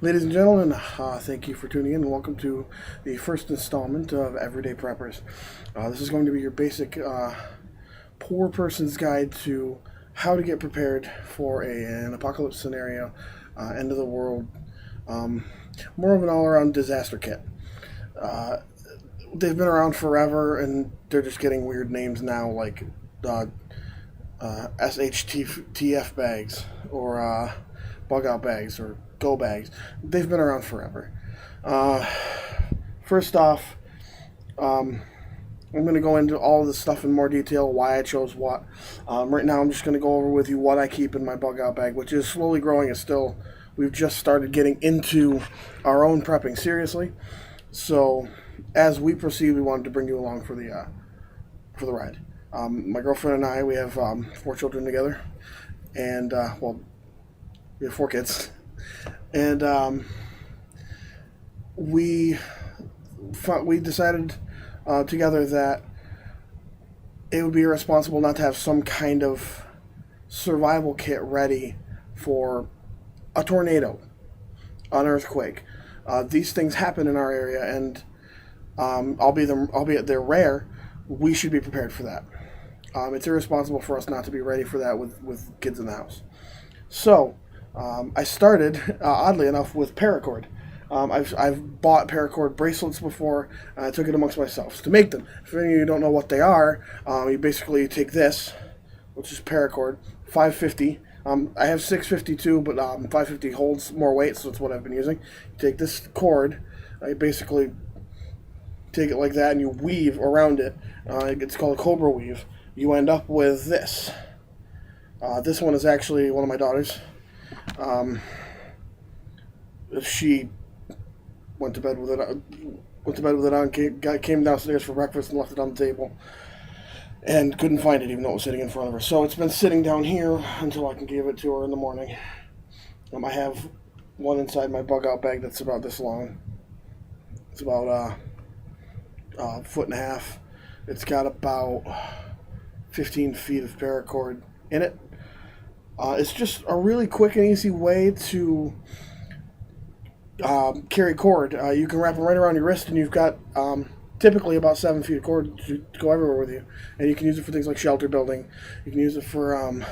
Ladies and gentlemen, thank you for tuning in and welcome to the first installment of Everyday Preppers. This is going to be your basic poor person's guide to how to get prepared for an apocalypse scenario, end of the world, more of an all-around disaster kit. They've been around forever and they're just getting weird names now, like SHTF bags or bug out bags or go bags. They've been around forever. First off, I'm going to go into all of this stuff in more detail, why I chose what. Right now I'm just going to go over with you what I keep in my bug out bag, which is slowly growing. It's still, we've just started getting into our own prepping seriously. So as we proceed, we wanted to bring you along for the ride. My girlfriend and I, we have 4 children together, and we have 4 kids, and we decided together that it would be irresponsible not to have some kind of survival kit ready for a tornado, an earthquake. These things happen in our area, and albeit they're rare, we should be prepared for that. It's irresponsible for us not to be ready for that with kids in the house. So I started, oddly enough, with paracord. I've bought paracord bracelets before, and I took it amongst myself to make them. If any of you don't know what they are, you basically take this, which is paracord, 550. I have 652, but 550 holds more weight, so that's what I've been using. You take this cord, you basically take it like that, and you weave around it. It's called a cobra weave. You end up with this. This one is actually one of my daughters. She went to bed with it on. Came downstairs for breakfast and left it on the table, and couldn't find it even though it was sitting in front of her. So it's been sitting down here until I can give it to her in the morning. I have one inside my bug out bag that's about this long. It's about a foot and a half. It's got about 15 feet of paracord in it. It's just a really quick and easy way to carry cord. You can wrap them right around your wrist, and you've got typically about 7 feet of cord to go everywhere with you. And you can use it for things like shelter building. You can use it for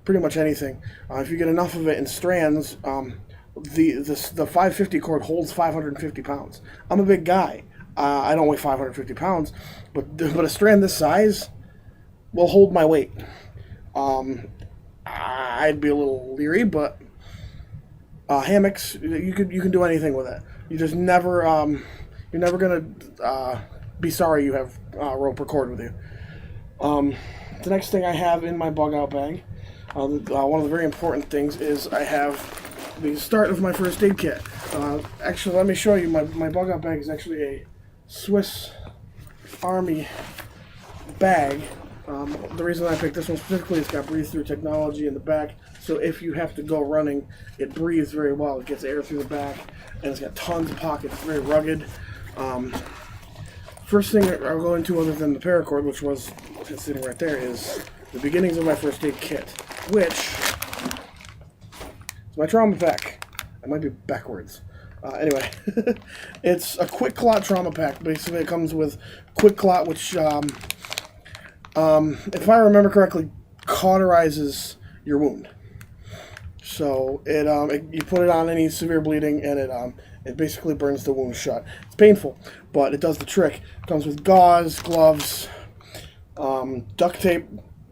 pretty much anything. If you get enough of it in strands, the 550 cord holds 550 pounds. I'm a big guy. I don't weigh 550 pounds, but a strand this size will hold my weight. I'd be a little leery, but hammocks, you can do anything with it. You just never you're never gonna be sorry you have rope or cord with you. The next thing I have in my bug out bag, one of the very important things is I have the start of my first aid kit. Actually, let me show you. My bug out bag is actually a Swiss Army bag. The reason I picked this one specifically, it's got breathe-through technology in the back, so if you have to go running, it breathes very well. It gets air through the back, and it's got tons of pockets. It's very rugged. First thing I'll go into, other than the paracord, which was sitting right there, is the beginnings of my first aid kit, which is my trauma pack. I might be backwards. Anyway, it's a quick clot trauma pack. Basically, it comes with quick clot, which if I remember correctly, cauterizes your wound. So you put it on any severe bleeding, and it basically burns the wound shut. It's painful, but it does the trick. It comes with gauze, gloves, duct tape.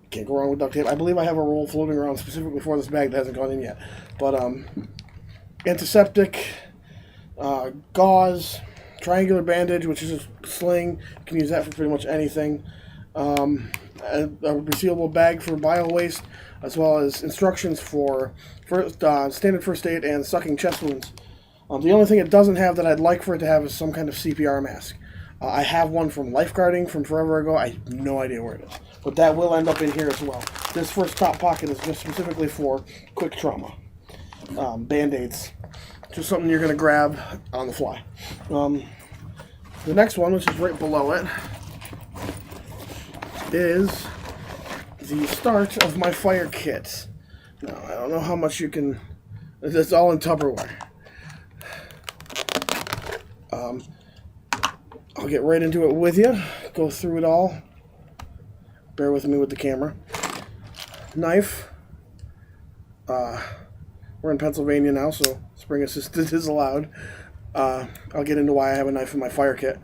Can't go wrong with duct tape. I believe I have a roll floating around specifically for this bag that hasn't gone in yet. But antiseptic, gauze, triangular bandage, which is a sling. You can use that for pretty much anything. A resealable bag for bio waste, as well as instructions for standard first aid and sucking chest wounds. The only thing it doesn't have that I'd like for it to have is some kind of CPR mask. I have one from lifeguarding from forever ago. I have no idea where it is, but that will end up in here as well. This first top pocket is just specifically for quick trauma. Band-aids, just something you're going to grab on the fly. The next one, which is right below it, is the start of my fire kit. Now, I don't know how much you can It's all in Tupperware. I'll get right into it with you. Go through it all. Bear with me with the camera. Knife. We're in Pennsylvania now, so spring assisted is allowed. I'll get into why I have a knife in my fire kit.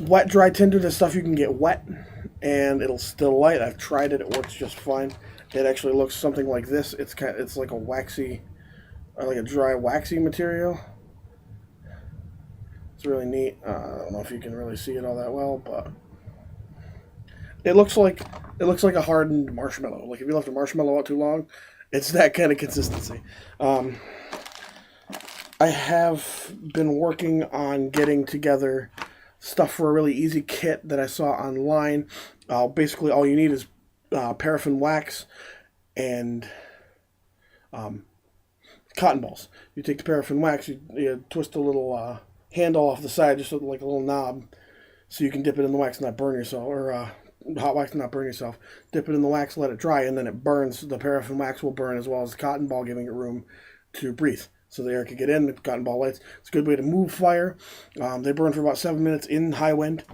Wet, dry tinder, this stuff you can get wet, and it'll still light. I've tried it; it works just fine. It actually looks something like this. It's like a waxy, or like a dry waxy material. It's really neat. I don't know if you can really see it all that well, but it looks like a hardened marshmallow. Like if you left a marshmallow out too long, it's that kind of consistency. I have been working on getting together stuff for a really easy kit that I saw online. Basically, all you need is paraffin wax and cotton balls. You take the paraffin wax, you twist a little handle off the side, just like a little knob, so you can dip it in the wax and not burn yourself, or hot wax and not burn yourself. Dip it in the wax, let it dry, and then it burns. The paraffin wax will burn as well as the cotton ball, giving it room to breathe. So the air could get in, the cotton ball lights. It's a good way to move fire. They burn for about 7 minutes in high wind.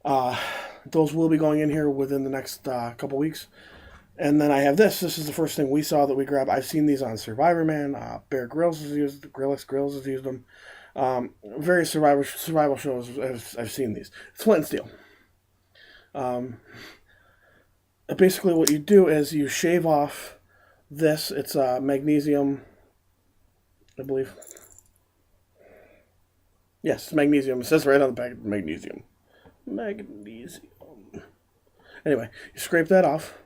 Those will be going in here within the next couple weeks. And then I have this. This is the first thing we saw that we grabbed. I've seen these on Survivor Man. Bear Grylls has used them. Grills has used them. Various survival shows I've seen these. It's flint and steel. Basically what you do is you shave off this. It's magnesium, I believe. Yes, magnesium. It says right on the packet, magnesium. Magnesium. Anyway, you scrape that off,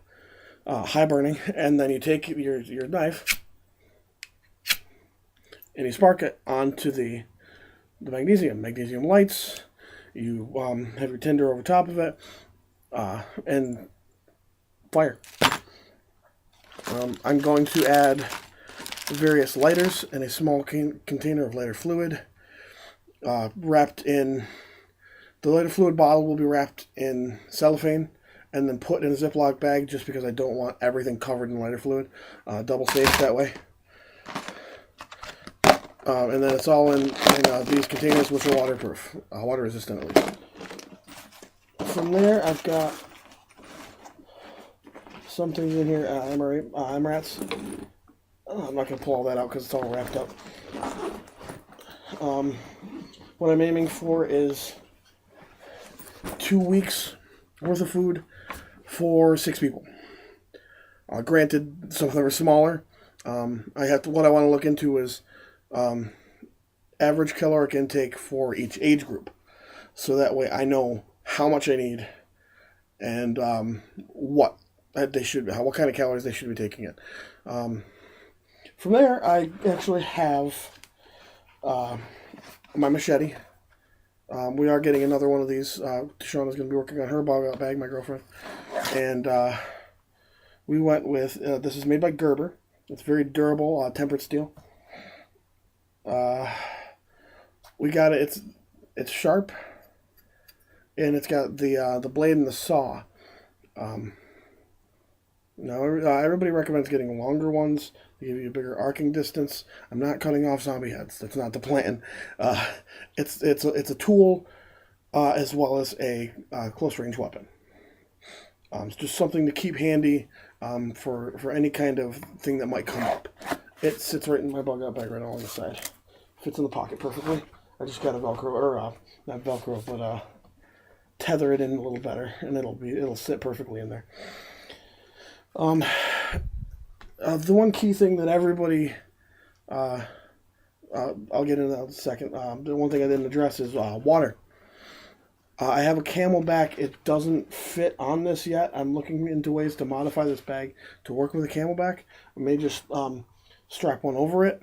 high burning, and then you take your knife and you spark it onto the magnesium. Magnesium lights. You have your tinder over top of it, and fire. I'm going to add various lighters and a small container of lighter fluid, wrapped in. The lighter fluid bottle will be wrapped in cellophane and then put in a Ziploc bag, just because I don't want everything covered in lighter fluid. Double safe that way. And then it's all in these containers, which are waterproof, water resistant at least. From there, I've got some things in here. MRATs. I'm not going to pull all that out because it's all wrapped up. What I'm aiming for is 2 weeks worth of food for 6 people. Granted, some of them are smaller. What I want to look into is average caloric intake for each age group, so that way I know how much I need and what kind of calories they should be taking in. From there, I actually have my machete. We are getting another one of these. Shauna's going to be working on her bug out bag, my girlfriend. And we went with, this is made by Gerber. It's very durable, tempered steel. We got it, it's sharp, and it's got the blade and the saw. Everybody recommends getting longer ones. They give you a bigger arcing distance. I'm not cutting off zombie heads. That's not the plan. It's a tool as well as a close range weapon. It's just something to keep handy for any kind of thing that might come up. It sits right in my bug out bag right along the side. Fits in the pocket perfectly. I just got to Velcro, or not Velcro, but tether it in a little better, and it'll sit perfectly in there. The one key thing that everybody, I'll get into that in a second. The one thing I didn't address is water. I have a Camelback. It doesn't fit on this yet. I'm looking into ways to modify this bag to work with a Camelback. I may just strap one over it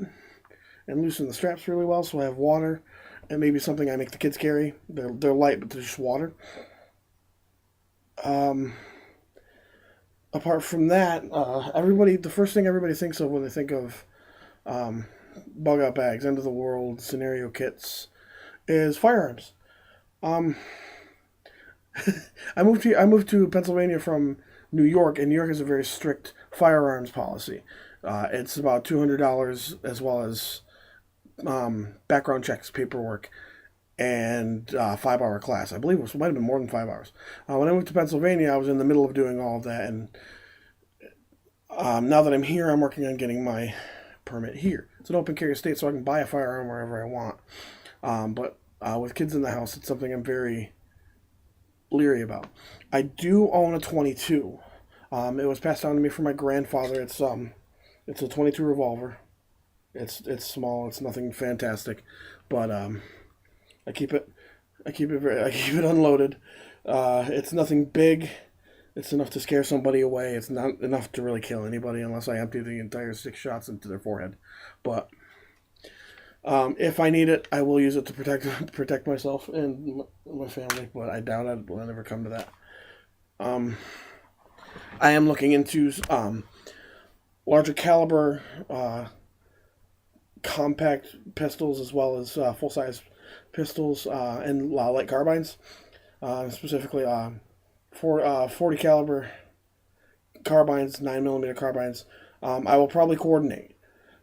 and loosen the straps really well, so I have water. And maybe something I make the kids carry. They're light, but they're just water. Apart from that, the first thing everybody thinks of when they think of bug out bags, end of the world scenario kits, is firearms. I moved to Pennsylvania from New York, and New York has a very strict firearms policy. It's about $200 as well as background checks, paperwork, and 5 hour class. I believe it might have been more than 5 hours. When I moved to Pennsylvania, I was in the middle of doing all of that, and now that I'm here, I'm working on getting my permit here. It's an open carry state, so I can buy a firearm wherever I want. But with kids in the house, it's something I'm very leery about. I do own a 22. It was passed down to me from my grandfather. It's a 22 revolver. It's small. It's nothing fantastic, but I keep it I keep it unloaded. It's nothing big. It's enough to scare somebody away. It's not enough to really kill anybody unless I empty the entire 6 shots into their forehead. But if I need it, I will use it to protect myself and my family. But I doubt it will ever come to that. I am looking into larger caliber compact pistols as well as full size pistols and light carbines, specifically 40 caliber carbines, 9mm carbines. I will probably coordinate.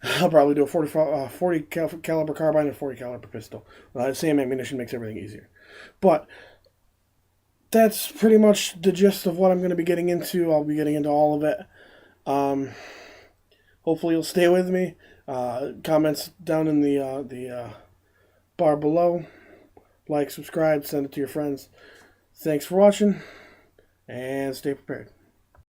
I'll probably do a 40 caliber carbine and 40 caliber pistol. The same ammunition makes everything easier. But that's pretty much the gist of what I'm going to be getting into. I'll be getting into all of it. Hopefully you'll stay with me. Comments down in the bar below. Like, subscribe, send it to your friends. Thanks for watching, and stay prepared.